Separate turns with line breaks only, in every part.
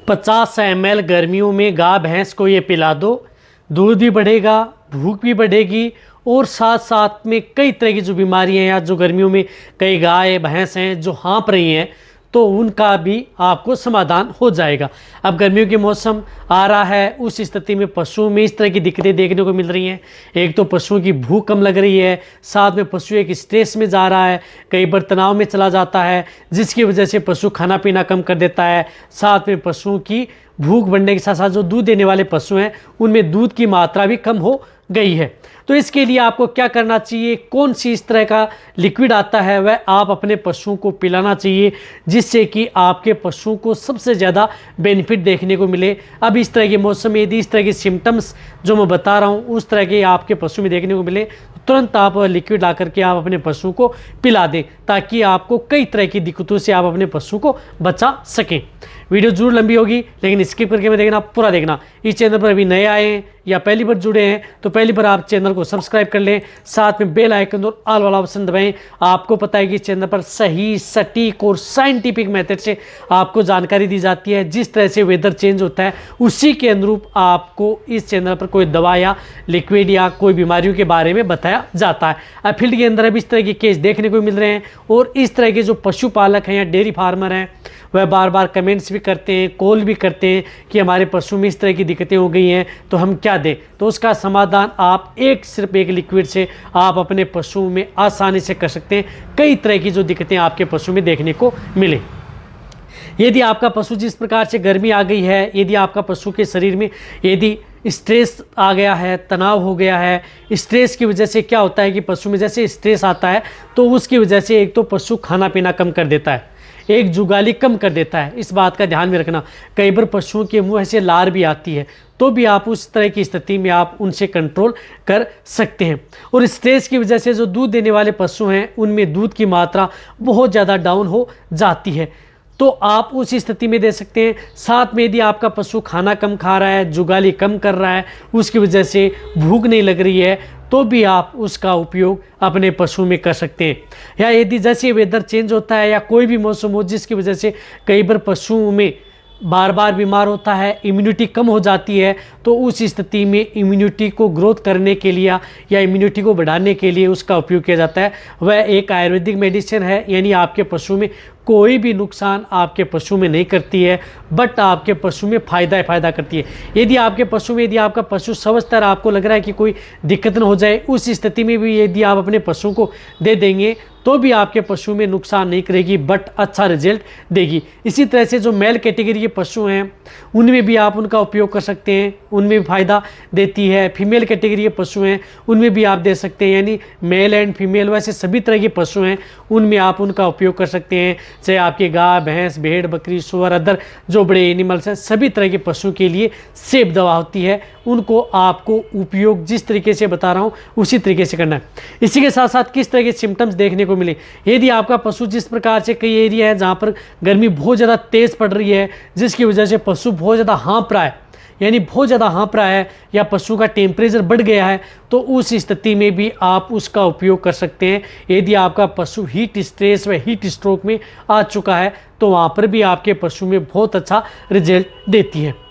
50 ml गर्मियों में गाय भैंस को ये पिला दो, दूध भी बढ़ेगा, भूख भी बढ़ेगी और साथ साथ में कई तरह की जो बीमारियां हैं या जो गर्मियों में कई गाय भैंस हैं जो हाँफ रही हैं तो उनका भी आपको समाधान हो जाएगा। अब गर्मियों के मौसम आ रहा है, उस स्थिति में पशुओं में इस तरह की दिक्कतें देखने को मिल रही हैं। एक तो पशुओं की भूख कम लग रही है, साथ में पशु एक स्ट्रेस में जा रहा है, कई बार तनाव में चला जाता है जिसकी वजह से पशु खाना पीना कम कर देता है। साथ में पशुओं की भूख बढ़ने के साथ साथ जो दूध देने वाले पशु हैं उनमें दूध की मात्रा भी कम हो गई है। तो इसके लिए आपको क्या करना चाहिए, कौन सी इस तरह का लिक्विड आता है वह आप अपने पशुओं को पिलाना चाहिए जिससे कि आपके पशुओं को सबसे ज़्यादा बेनिफिट देखने को मिले। अब इस तरह के मौसम में यदि इस तरह के सिम्टम्स जो मैं बता रहा हूँ उस तरह के आपके पशु में देखने को मिले तुरंत आप लिक्विड ला करके आप अपने पशु को पिला दें ताकि आपको कई तरह की दिक्कतों से आप अपने पशु को बचा सकें। वीडियो जरूर लंबी होगी लेकिन स्किप करके मैं देखना, पूरा देखना। इस चैनल पर अभी नए आए हैं या पहली बार जुड़े हैं तो पहली बार आप चैनल को सब्सक्राइब कर लें, साथ में बेल आइकन और ऑल वाला ऑप्शन दबाएं। आपको पता है कि इस चैनल पर सही, सटीक और साइंटिफिक मेथड से आपको जानकारी दी जाती है। जिस तरह से वेदर चेंज होता है उसी के अनुरूप आपको इस चैनल पर कोई दवा या लिक्विड या कोई बीमारियों के बारे में बताया जाता है। अब फील्ड के अंदर अब इस तरह के केस देखने को मिल रहे हैं और इस तरह के जो पशुपालक हैं या डेयरी फार्मर हैं वह बार बार कमेंट्स भी करते हैं, कॉल भी करते हैं कि हमारे पशु में इस तरह की दिक्कतें हो गई हैं तो हम क्या दें। तो उसका समाधान आप सिर्फ एक लिक्विड से आप अपने पशुओं में आसानी से कर सकते हैं। कई तरह की जो दिक्कतें आपके पशु में देखने को मिले। यदि आपका पशु जिस प्रकार से गर्मी आ गई है, यदि आपका पशु के शरीर में यदि स्ट्रेस आ गया है, तनाव हो गया है, स्ट्रेस की वजह से क्या होता है कि पशु में जैसे स्ट्रेस आता है तो उसकी वजह से एक तो पशु खाना पीना कम कर देता है, एक जुगाली कम कर देता है। इस बात का ध्यान में रखना। कई बार पशुओं के मुंह से लार भी आती है तो भी आप उस तरह की स्थिति में आप उनसे कंट्रोल कर सकते हैं। और स्ट्रेस की वजह से जो दूध देने वाले पशु हैं उनमें दूध की मात्रा बहुत ज़्यादा डाउन हो जाती है तो आप उस स्थिति में दे सकते हैं। साथ में यदि आपका पशु खाना कम खा रहा है, जुगाली कम कर रहा है, उसकी वजह से भूख नहीं लग रही है तो भी आप उसका उपयोग अपने पशु में कर सकते हैं। या यदि जैसे वेदर चेंज होता है या कोई भी मौसम हो जिसकी वजह से कई बार पशुओं में बार बार बीमार होता है, इम्यूनिटी कम हो जाती है तो उस स्थिति में इम्यूनिटी को ग्रोथ करने के लिए या इम्यूनिटी को बढ़ाने के लिए उसका उपयोग किया जाता है। वह एक आयुर्वेदिक मेडिसिन है, यानी आपके पशु में कोई भी नुकसान आपके पशु में नहीं करती है बट आपके पशु में फ़ायदा करती है। यदि आपके पशु में यदि आपका पशु स्वस्थ है, आपको लग रहा है कि कोई दिक्कत न हो जाए, उस स्थिति में भी यदि आप अपने पशु को दे देंगे तो भी आपके पशु में नुकसान नहीं करेगी बट अच्छा रिजल्ट देगी। इसी तरह से जो मेल कैटेगरी के पशु हैं उनमें भी आप उनका उपयोग कर सकते हैं, उनमें भी फ़ायदा देती है। फीमेल कैटेगरी के पशु हैं उनमें भी आप दे सकते हैं, यानी मेल एंड फीमेल वैसे सभी तरह के पशु हैं उनमें आप उनका उपयोग कर सकते हैं। चाहे आपके गाय, भैंस, भेड़, बकरी, सुअर, अदर जो बड़े एनिमल्स हैं सभी तरह के पशु के लिए सेफ दवा होती है। उनको आपको उपयोग जिस तरीके से बता रहा हूँ उसी तरीके से करना है। इसी के साथ साथ किस तरह के सिम्टम्स देखने को मिले, यदि आपका पशु जिस प्रकार से कई एरिया है जहाँ पर गर्मी बहुत ज़्यादा तेज़ पड़ रही है जिसकी वजह से पशु बहुत ज़्यादा हाँफ रहा है, यानी बहुत ज़्यादा हाँफ रहा है या पशु का टेम्परेचर बढ़ गया है तो उस स्थिति में भी आप उसका उपयोग कर सकते हैं। यदि आपका पशु हीट स्ट्रेस व हीट स्ट्रोक में आ चुका है तो वहाँ पर भी आपके पशु में बहुत अच्छा रिजल्ट देती है।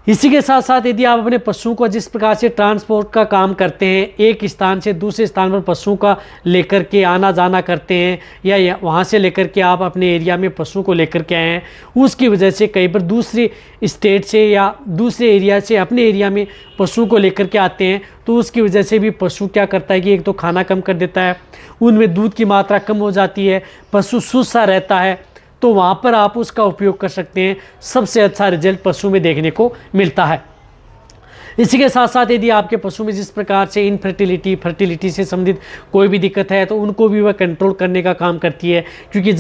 इसी के साथ साथ यदि आप अपने पशुओं को जिस प्रकार से ट्रांसपोर्ट का काम करते हैं, एक स्थान से दूसरे स्थान पर पशुओं का लेकर के आना जाना करते हैं या वहाँ से लेकर के आप अपने एरिया में पशुओं को लेकर के आए हैं, उसकी वजह से कई बार दूसरे स्टेट से या दूसरे एरिया से अपने एरिया में पशुओं को लेकर के आते हैं तो उसकी वजह से भी पशु क्या करता है कि एक तो खाना कम कर देता है, उनमें दूध की मात्रा कम हो जाती है, पशु सुस्त सा रहता है तो वहाँ पर आप उसका उपयोग कर सकते हैं। सबसे अच्छा रिजल्ट पशु में देखने को मिलता है। इसी के साथ साथ यदि आपके पशु में जिस प्रकार से फर्टिलिटी से संबंधित कोई भी दिक्कत है तो उनको भी वह कंट्रोल करने का काम करती है, क्योंकि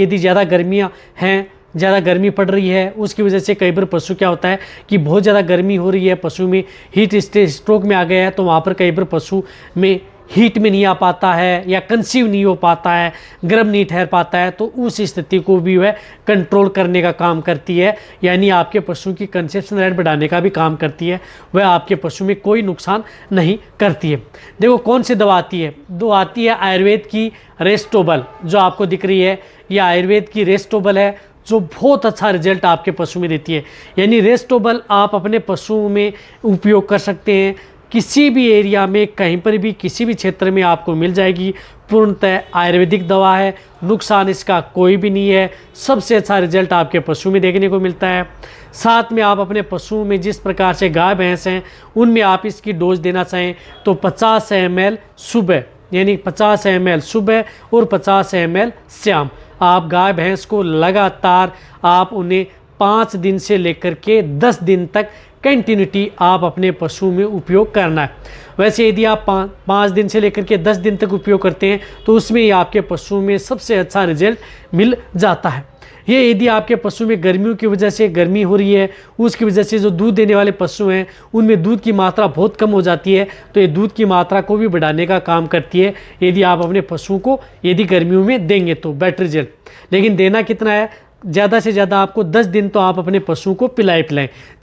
यदि ज़्यादा गर्मियाँ हैं, ज़्यादा गर्मी पड़ रही है उसकी वजह से कई बार पशु क्या होता है कि बहुत ज़्यादा गर्मी हो रही है, पशु में हीट स्ट्रोक में आ गया है तो वहाँ पर कई बार पशु में हीट में नहीं आ पाता है या कंसीव नहीं हो पाता है, गर्म नहीं ठहर पाता है तो उस स्थिति को भी वह कंट्रोल करने का काम करती है, यानी आपके पशु की कंसेप्शन रेट बढ़ाने का भी काम करती है। वह आपके पशु में कोई नुकसान नहीं करती है। देखो कौन सी दवा आती है, दो आती है आयुर्वेद की रेस्टोबल जो आपको दिख रही है, यह आयुर्वेद की रेस्टोबल है जो बहुत अच्छा रिजल्ट आपके पशु में देती है। यानी रेस्टोबल आप अपने पशुओं में उपयोग कर सकते हैं, किसी भी एरिया में, कहीं पर भी, किसी भी क्षेत्र में आपको मिल जाएगी। पूर्णतः आयुर्वेदिक दवा है, नुकसान इसका कोई भी नहीं है, सबसे अच्छा रिजल्ट आपके पशु में देखने को मिलता है। साथ में आप अपने पशुओं में जिस प्रकार से गाय भैंस हैं उनमें आप इसकी डोज देना चाहें तो 50 ml सुबह, यानी 50 ml सुबह और 50 ml शाम। आप गाय भैंस को लगातार आप उन्हें 5 दिन से लेकर के 10 दिन तक कंटिन्यूटी आप अपने पशु में उपयोग करना है। वैसे यदि आप 5 दिन से लेकर के 10 दिन तक उपयोग करते हैं तो उसमें ही आपके पशु में सबसे अच्छा रिजल्ट मिल जाता है। ये यदि आपके पशु में गर्मियों की वजह से गर्मी हो रही है, उसकी वजह से जो दूध देने वाले पशु हैं उनमें दूध की मात्रा बहुत कम हो जाती है, तो ये दूध की मात्रा को भी बढ़ाने का काम करती है यदि आप अपने पशुओं को यदि गर्मियों में देंगे तो बेटर रिजल्ट। लेकिन देना कितना है, ज़्यादा से ज़्यादा आपको 10 दिन तो आप अपने पशु को पिलाएं,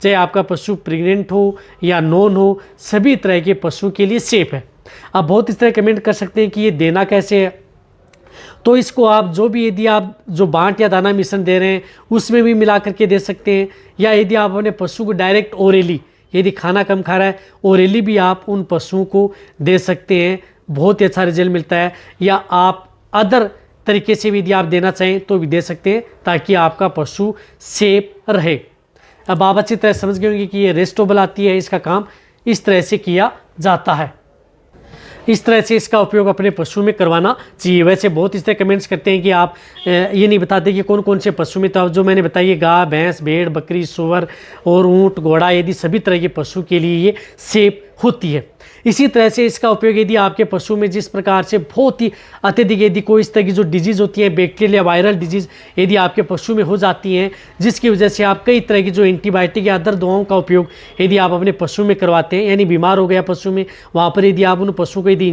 चाहे आपका पशु प्रेग्नेंट हो या नॉन हो, सभी तरह के पशु के लिए सेफ है। आप बहुत इस तरह कमेंट कर सकते हैं कि ये देना कैसे है, तो इसको आप जो भी, यदि आप जो बांट या दाना मिश्रण दे रहे हैं उसमें भी मिला करके दे सकते हैं, या यदि आप अपने पशु को डायरेक्ट ओरेली, यदि खाना कम खा रहा है ओरेली भी आप उन पशुओं को दे सकते हैं, बहुत ही अच्छा रिजल्ट मिलता है। या आप अदर तरीके से भी यदि आप देना चाहें तो भी दे सकते हैं ताकि आपका पशु सेफ रहे। अब आप अच्छी तरह समझ गए होंगे कि ये रेस्टोबल आती है, इसका काम इस तरह से किया जाता है। इस तरह से इसका उपयोग अपने पशु में करवाना चाहिए। वैसे बहुत इस तरह कमेंट्स करते हैं कि आप ये नहीं बताते कि कौन कौन से पशु में, तो आप जो मैंने बताइए गाय भैंस भेड़ बकरी सूअर और ऊँट घोड़ा, यदि सभी तरह के पशु के लिए ये सेफ होती है। इसी तरह से इसका उपयोग यदि आपके पशु में जिस प्रकार से बहुत ही अत्यधिक यदि कोई इस तरह की जो डिजीज़ होती है, बैक्टीरियल या वायरल डिजीज़ यदि आपके पशु में हो जाती हैं, जिसकी वजह से आप कई तरह की जो एंटीबायोटिक या अदर दवाओं का उपयोग यदि आप अपने पशु में करवाते हैं, यानी बीमार हो गया पशु में, वहाँ पर यदि आप उन पशु को यदि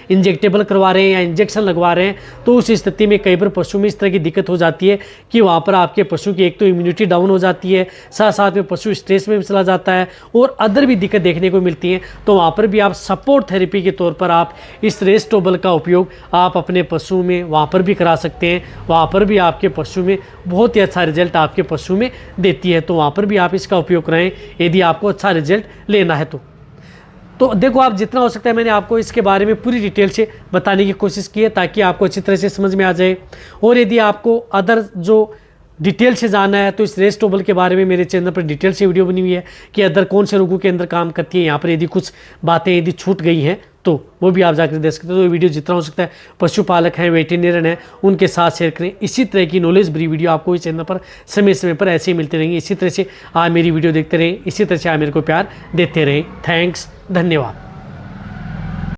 इंजेक्टेबल करवा रहे हैं या इंजेक्शन लगवा रहे हैं, तो उस स्थिति में कई बार पशु में इस तरह की दिक्कत हो जाती है कि वहाँ पर आपके पशु की एक तो इम्यूनिटी डाउन हो जाती है, साथ साथ में पशु स्ट्रेस में भी चला जाता है और अदर भी दिक्कत देखने को मिलती है। तो वहाँ पर भी आप सपोर्ट थेरेपी के तौर पर आप इस रेस्टोबल का उपयोग आप अपने पशु में वहाँ पर भी करा सकते हैं। वहाँ पर भी आपके पशु में बहुत ही अच्छा रिजल्ट आपके पशु में देती है, तो वहाँ पर भी आप इसका उपयोग करें यदि आपको अच्छा रिजल्ट लेना है तो देखो, आप जितना हो सकता है मैंने आपको इसके बारे में पूरी डिटेल से बताने की कोशिश की है ताकि आपको अच्छी तरह से समझ में आ जाए। और यदि आपको अदर जो डिटेल से जानना है तो इस रेस्टोबल के बारे में मेरे चैनल पर डिटेल से वीडियो बनी हुई है कि अदर कौन से रोगों के अंदर काम करती है। यहाँ पर यदि कुछ बातें यदि छूट गई हैं तो वो भी आप जाकर देख सकते हो। तो वीडियो जितना हो सकता है पशुपालक हैं, वेटेरियन हैं, उनके साथ शेयर करें। इसी तरह की नॉलेज भरी वीडियो आपको इस चैनल पर समय समय पर ऐसे ही मिलते रहेंगे। इसी तरह से आप मेरी वीडियो देखते रहें, इसी तरह से आप मेरे को प्यार देते रहें। थैंक्स, धन्यवाद।